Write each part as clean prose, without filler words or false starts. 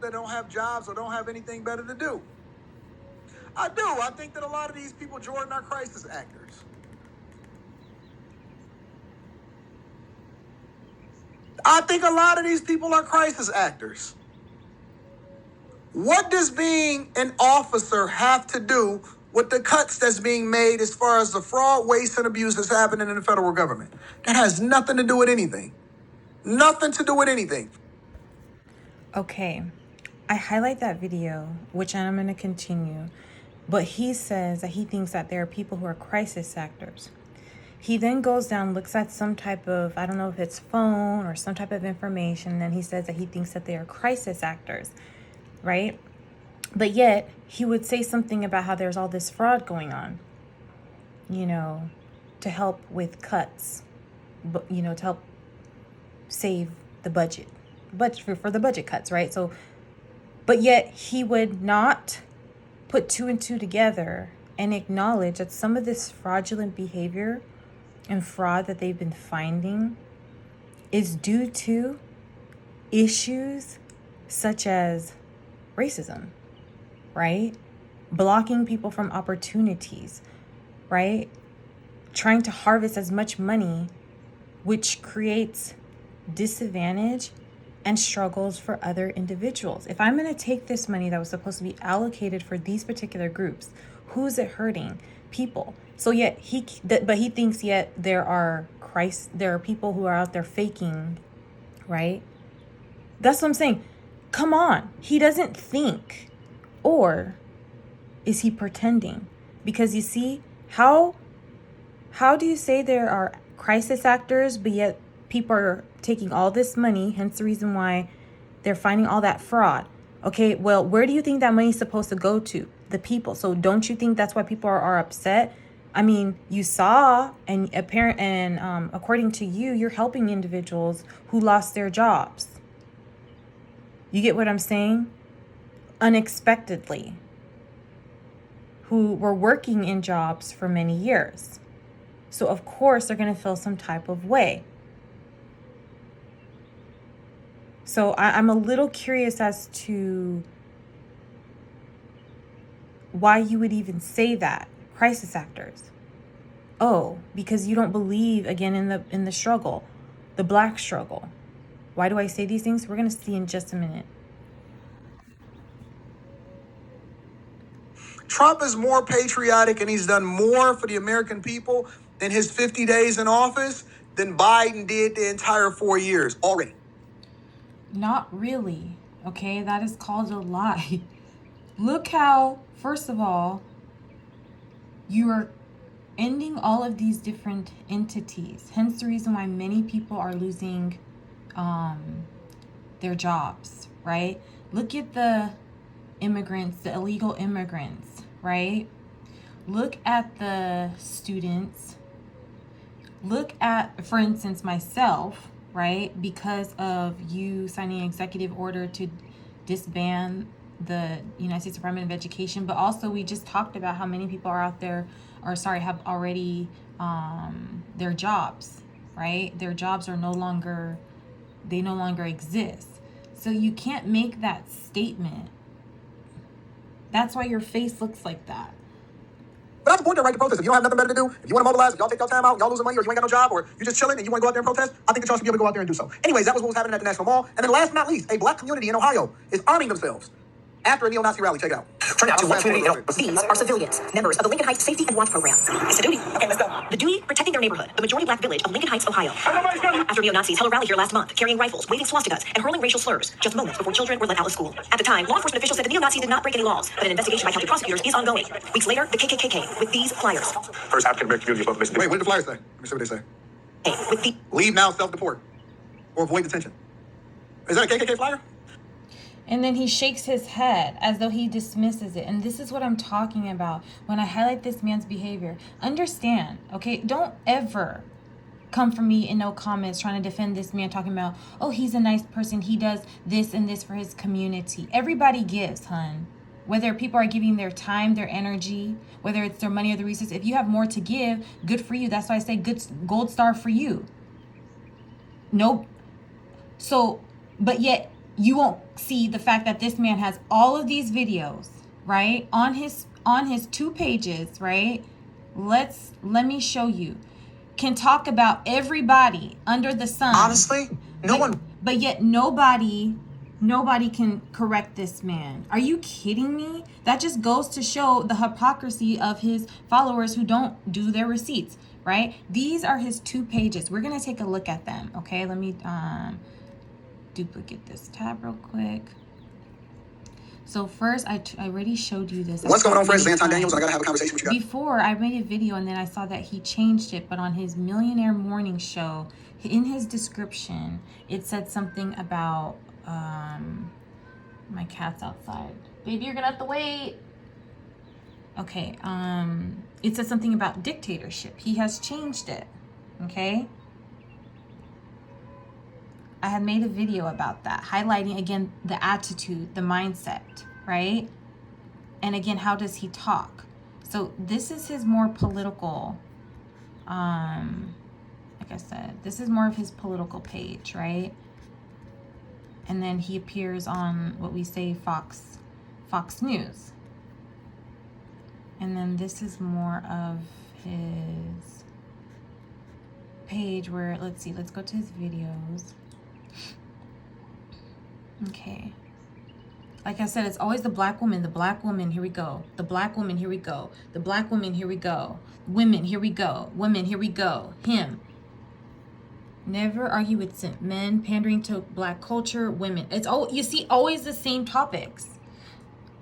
that don't have jobs or don't have anything better to do. I do. I think that a lot of these people, Jordan, are crisis actors. I think a lot of these people are crisis actors. What does being an officer have to do with the cuts that's being made as far as the fraud, waste, and abuse that's happening in the federal government? That has nothing to do with anything. Nothing to do with anything. Okay, I highlight that video, which I'm going to continue, but he says that he thinks that there are people who are crisis actors. He then goes down, looks at some type of, I don't know if it's phone or some type of information, and then he says that he thinks that they are crisis actors, right? But yet, he would say something about how there's all this fraud going on, you know, to help with cuts, but, you know, to help save the budget for the budget cuts, right? So, but yet he would not put two and two together and acknowledge that some of this fraudulent behavior and fraud that they've been finding is due to issues such as racism, right? Blocking people from opportunities, right? Trying to harvest as much money, which creates disadvantage and struggles for other individuals. If I'm going to take this money that was supposed to be allocated for these particular groups, who's it hurting? People. So yet he thinks yet there are people who are out there faking, right? That's what I'm saying. Come on. He doesn't think. Or is he pretending? Because you see, how do you say there are crisis actors, but yet people are taking all this money, hence the reason why they're finding all that fraud? Okay, well, where do you think that money is supposed to go to? The people. So don't you think that's why people are upset? I mean, you saw, and according to you, you're helping individuals who lost their jobs. You get what I'm saying? Unexpectedly. Who were working in jobs for many years. So of course they're going to feel some type of way. So I'm a little curious as to why you would even say that, crisis actors. Oh, because you don't believe, again, in the struggle, the black struggle. Why do I say these things? We're going to see in just a minute. Trump is more patriotic and he's done more for the American people in his 50 days in office than Biden did the entire 4 years already. Not really. Okay, that is called a lie. Look how, first of all, you are ending all of these different entities. Hence the reason why many people are losing their jobs, right? Look at the immigrants, the illegal immigrants, right? Look at the students. Look at, for instance, myself, right? Because of you signing an executive order to disband the United States Department of Education, but also we just talked about how many people are out there, have already their jobs, right? Their jobs are no longer exist. So you can't make that statement. That's why your face looks like that. But I support their right to protest. If you don't have nothing better to do, if you want to mobilize, if y'all take y'all time out, y'all losing money, or you ain't got no job, or you're just chilling and you want to go out there and protest, I think that y'all should be able to go out there and do so. Anyways, that was what was happening at the National Mall. And then last but not least, a black community in Ohio is arming themselves after a neo-Nazi rally. Check it out. Turn out to what community. These are civilians, members of the Lincoln Heights Safety and Watch Program. It's a duty. Okay, let's go. The duty, protecting their neighborhood, the majority black village of Lincoln Heights, Ohio. After neo-Nazis held a rally here last month, carrying rifles, waving swastikas, and hurling racial slurs, just moments before children were let out of school. At the time, law enforcement officials said the neo-Nazis did not break any laws, but an investigation by county prosecutors is ongoing. Weeks later, the KKK with these flyers. First African-American community above Michigan. Wait, what did the flyers say? Let me see what they say. With the leave now, self-deport, or avoid detention. Is that a KKK flyer? And then he shakes his head as though he dismisses it. And this is what I'm talking about when I highlight this man's behavior. Understand, okay? Don't ever come for me in no comments trying to defend this man, talking about, oh, he's a nice person. He does this and this for his community. Everybody gives, hun. Whether people are giving their time, their energy, whether it's their money or the resources. If you have more to give, good for you. That's why I say good gold star for you. Nope. So, but yet you won't see the fact that this man has all of these videos, right, on his 2 pages, right? Let me show you. Can talk about everybody under the sun. Honestly, but yet nobody can correct this man. Are you kidding me? That just goes to show the hypocrisy of his followers who don't do their receipts, right? These are his 2 pages. We're gonna take a look at them, okay? Let me duplicate this tab real quick. So first, I already showed you this. What's going on, friends? It's Anton Daniels, and I gotta have a conversation with you guys. Before, I made a video, and then I saw that he changed it, but on his Millionaire Morning Show, in his description, it said something about, my cat's outside. Baby, you're gonna have to wait. Okay, it said something about dictatorship. He has changed it, okay? I had made a video about that, highlighting, again, the attitude, the mindset, right? And again, how does he talk? So this is his more political, like I said, this is more of his political page, right? And then he appears on what we say Fox News. And then this is more of his page where, let's see, let's go to his videos. Okay. Like I said, it's always the black woman, here we go. The black woman, here we go. The black woman, here we go. Women, here we go. Women, here we go. Him. Never argue with men, pandering to black culture, women. It's all, you see, always the same topics.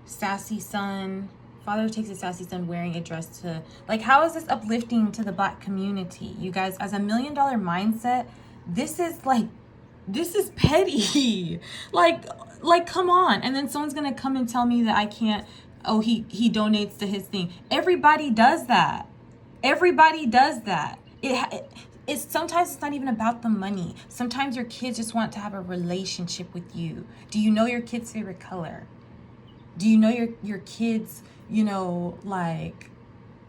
Sassy son. Father takes a sassy son wearing a dress to, like, how is this uplifting to the black community? You guys, as a $1 million mindset, this is petty. Like, come on. And then someone's going to come and tell me that I can't, oh, he donates to his thing. Everybody does that. Everybody does that. It's sometimes it's not even about the money. Sometimes your kids just want to have a relationship with you. Do you know your kid's favorite color? Do you know your kids, you know, like,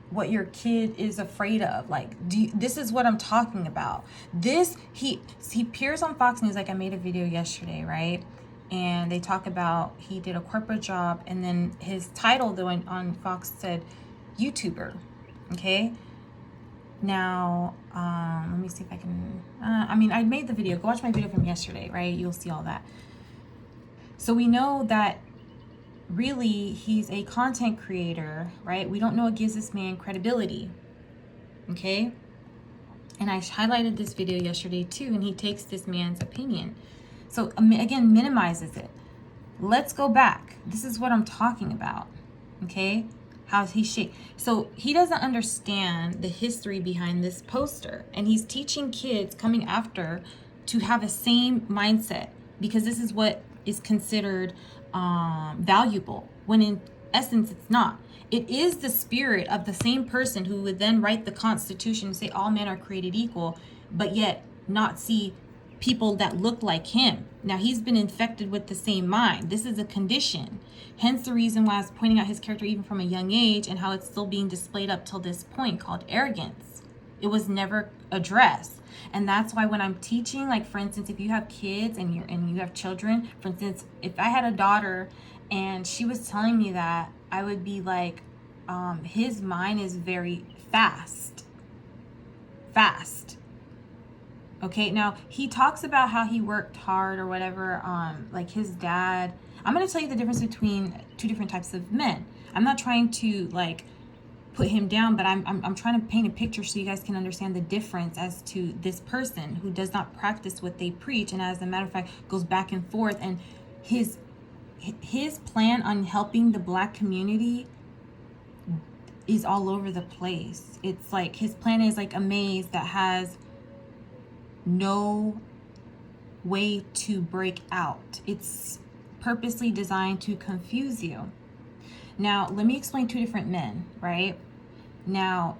what your kid is afraid of? Like, this is what I'm talking about. He appears on Fox News, like I made a video yesterday, right? And they talk about he did a corporate job, and then his title though on Fox said YouTuber. Okay. Now, let me see if I can, I made the video. Go watch my video from yesterday, right? You'll see all that. So we know that really he's a content creator, right? We don't know what gives this man credibility, okay? And I highlighted this video yesterday too, and he takes this man's opinion. So again, minimizes it. Let's go back. This is what I'm talking about, okay? How he shaped. So he doesn't understand the history behind this poster, and he's teaching kids coming after to have the same mindset, because this is what is considered valuable, when in essence it's not. It is the spirit of the same person who would then write the Constitution and say all men are created equal, but yet not see people that look like him. Now he's been infected with the same mind. This is a condition. Hence the reason why I was pointing out his character even from a young age, and how it's still being displayed up till this point, called arrogance. It was never addressed. And that's why when I'm teaching, like for instance, if you have kids and you have children, for instance, if I had a daughter and she was telling me that, I would be like, his mind is very fast. Okay, now he talks about how he worked hard or whatever, like his dad. I'm going to tell you the difference between 2 different types of men. I'm not trying to like put him down, but I'm trying to paint a picture so you guys can understand the difference as to this person who does not practice what they preach, and as a matter of fact goes back and forth, and his plan on helping the black community is all over the place. It's like his plan is like a maze that has no way to break out. It's purposely designed to confuse you. Now, let me explain 2 different men, right? Now,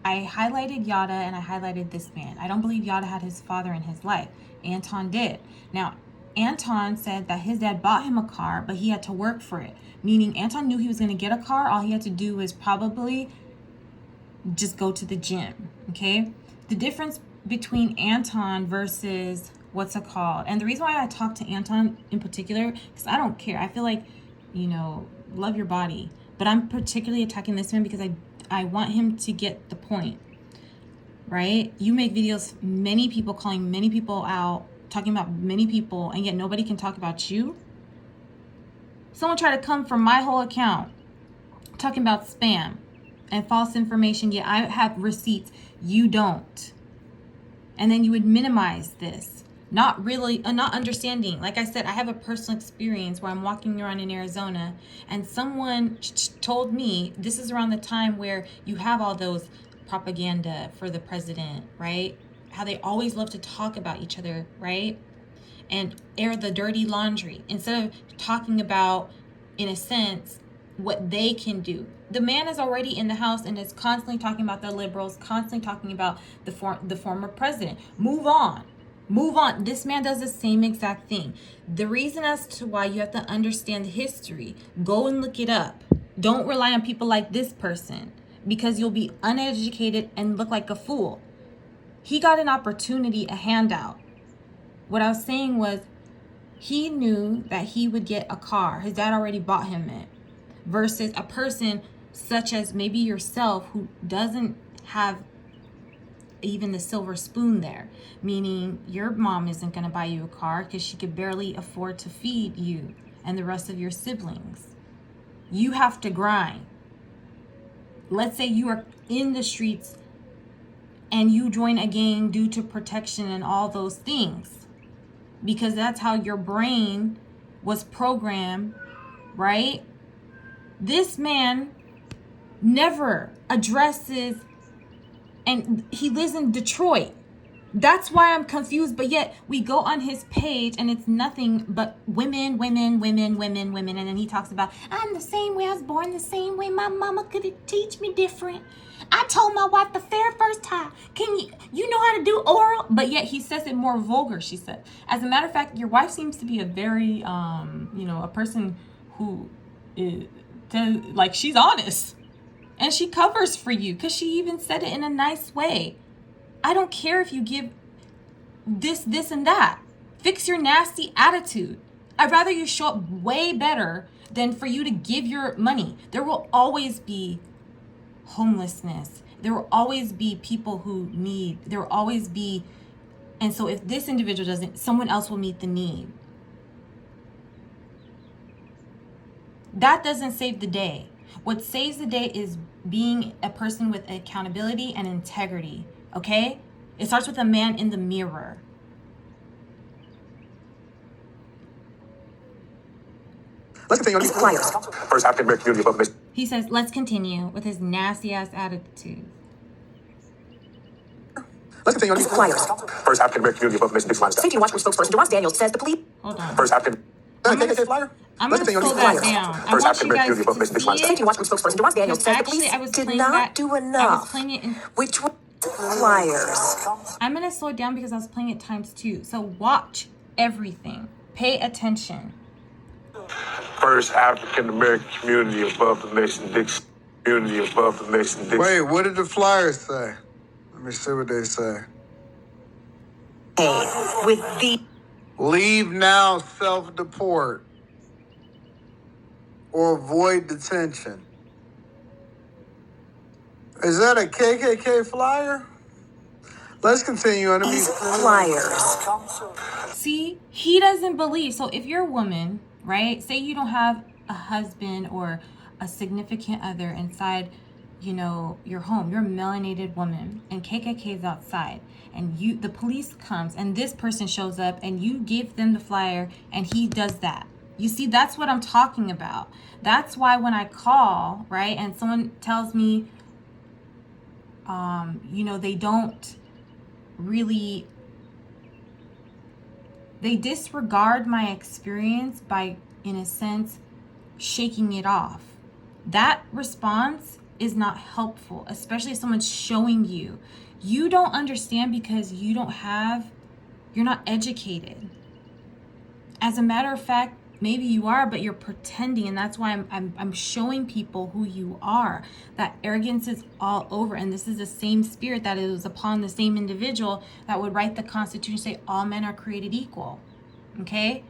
I highlighted Yada and I highlighted this man. I don't believe Yada had his father in his life. Anton did. Now, Anton said that his dad bought him a car, but he had to work for it. Meaning Anton knew he was going to get a car. All he had to do was probably just go to the gym, okay? The difference between Anton versus what's it called? And the reason why I talk to Anton in particular, because I don't care. I feel like, you know, love your body. But I'm particularly attacking this man because I want him to get the point, right? You make videos, many people calling many people out, talking about many people, and yet nobody can talk about you. Someone tried to come from my whole account talking about spam and false information, yet I have receipts, you don't. And then you would minimize this, not really, not understanding. Like I said, I have a personal experience where I'm walking around in Arizona and someone told me, this is around the time where you have all those propaganda for the president, right? How they always love to talk about each other, right? And air the dirty laundry instead of talking about, in a sense, what they can do. The man is already in the house and is constantly talking about the liberals, constantly talking about the former president. Move on. Move on. This man does the same exact thing. The reason as to why you have to understand the history, go and look it up. Don't rely on people like this person because you'll be uneducated and look like a fool. He got an opportunity, a handout. What I was saying was he knew that he would get a car. His dad already bought him it. Versus a person such as maybe yourself who doesn't have even the silver spoon there. Meaning your mom isn't going to buy you a car because she could barely afford to feed you and the rest of your siblings. You have to grind. Let's say you are in the streets and you join a gang due to protection and all those things. Because that's how your brain was programmed, right? This man never addresses, and he lives in Detroit. That's why I'm confused, but yet we go on his page and it's nothing but women. And then he talks about, I'm the same way, I was born the same way, my mama couldn't teach me different. I told my wife the very first time, you know how to do oral? But yet he says it more vulgar, she said. As a matter of fact, your wife seems to be a very, a person who is, like, she's honest. And she covers for you because she even said it in a nice way. I don't care if you give this, and that. Fix your nasty attitude. I'd rather you show up way better than for you to give your money. There will always be homelessness. There will always be people who need. There will always be. And so if this individual doesn't, someone else will meet the need. That doesn't save the day. What saves the day is being a person with accountability and integrity. Okay? It starts with a man in the mirror. Let's continue on these flyers. First African American community above the He says, let's continue with his nasty ass attitude. Let's continue on these flyers. First African American community above the Mason-Dixon line. Safety and Watch Group spokesperson Deron Daniels says the police. Hold on. First African. I'm going to slow that down. I want you guys to see it. Safety and Watch Group spokesperson Deron Daniels says the police did not do enough. I was playing it in which were flyers. I'm going to slow it down because I was playing it times 2. So watch everything. Pay attention. First African American community above the Mason-Dixon community above the Mason-Dixon. Wait, what did the flyers say? Let me see what they say. With the Leave now, self-deport, or avoid detention. Is that a KKK flyer? Let's continue on these flyers. See, he doesn't believe. So if you're a woman, right, say you don't have a husband or a significant other inside, your home, you're a melanated woman and KKK is outside and the police comes and this person shows up and you give them the flyer and he does that. You see, that's what I'm talking about. That's why when I call, right, and someone tells me, they don't really, they disregard my experience by, in a sense, shaking it off. That response is not helpful, especially if someone's showing you. You don't understand because you're not educated. As a matter of fact, maybe you are, but you're pretending, and that's why I'm showing people who you are. That arrogance is all over, and this is the same spirit that is upon the same individual that would write the Constitution, say all men are created equal, okay?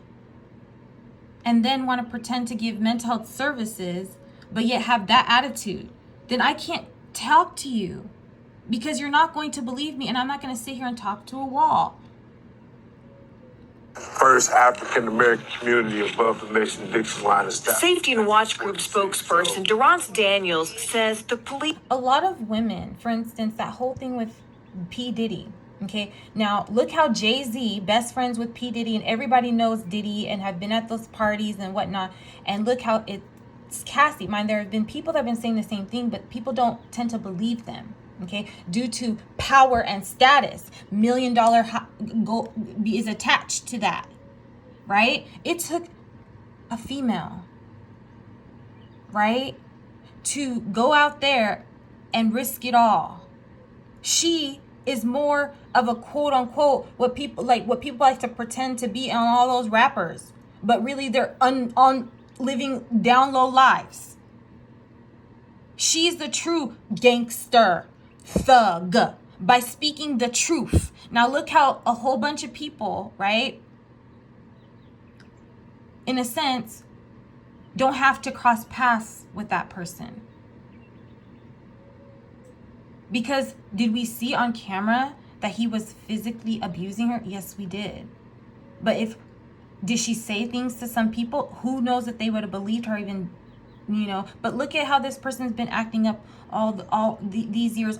And then want to pretend to give mental health services, but yet have that attitude. Then I can't talk to you because you're not going to believe me, and I'm not going to sit here and talk to a wall. First African American community above the Mason-Dixon line is The Safety and Watch Group spokesperson Durance Daniels says the police. A lot of women, for instance, that whole thing with P. Diddy. Okay, now look how Jay-Z, best friends with P. Diddy, and everybody knows Diddy and have been at those parties and whatnot. And look how it's Cassie. Mind, there have been people that have been saying the same thing, but people don't tend to believe them. Okay, due to power and status, $1 million goal is attached to that, right? It took a female, right, to go out there and risk it all. She is more of a quote unquote what people like to pretend to be on all those rappers, but really they're on living down low lives. She's the true gangster thug by speaking the truth. Now look how a whole bunch of people, right, in a sense, don't have to cross paths with that person. Because did we see on camera that he was physically abusing her? Yes, we did. But did she say things to some people? Who knows if they would have believed her even, But look at how this person's been acting up these years,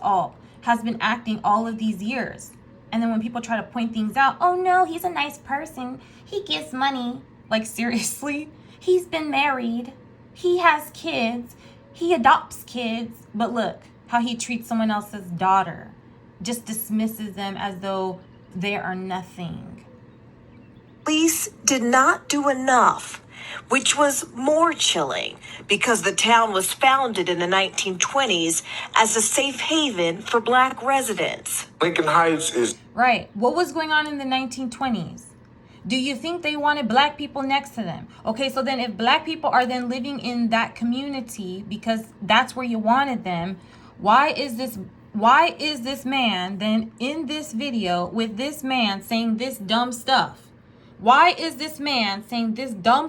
has been acting all of these years. And then when people try to point things out, oh no, he's a nice person. He gives money. Like, seriously? He's been married. He has kids. He adopts kids. But look how he treats someone else's daughter. Just dismisses them as though they are nothing. Police did not do enough, which was more chilling because the town was founded in the 1920s as a safe haven for Black residents. Lincoln Heights is... Right. What was going on in the 1920s? Do you think they wanted Black people next to them? Okay, so then if Black people are then living in that community because that's where you wanted them, why is this man then in this video with this man saying this dumb stuff? Why is this man saying this dumb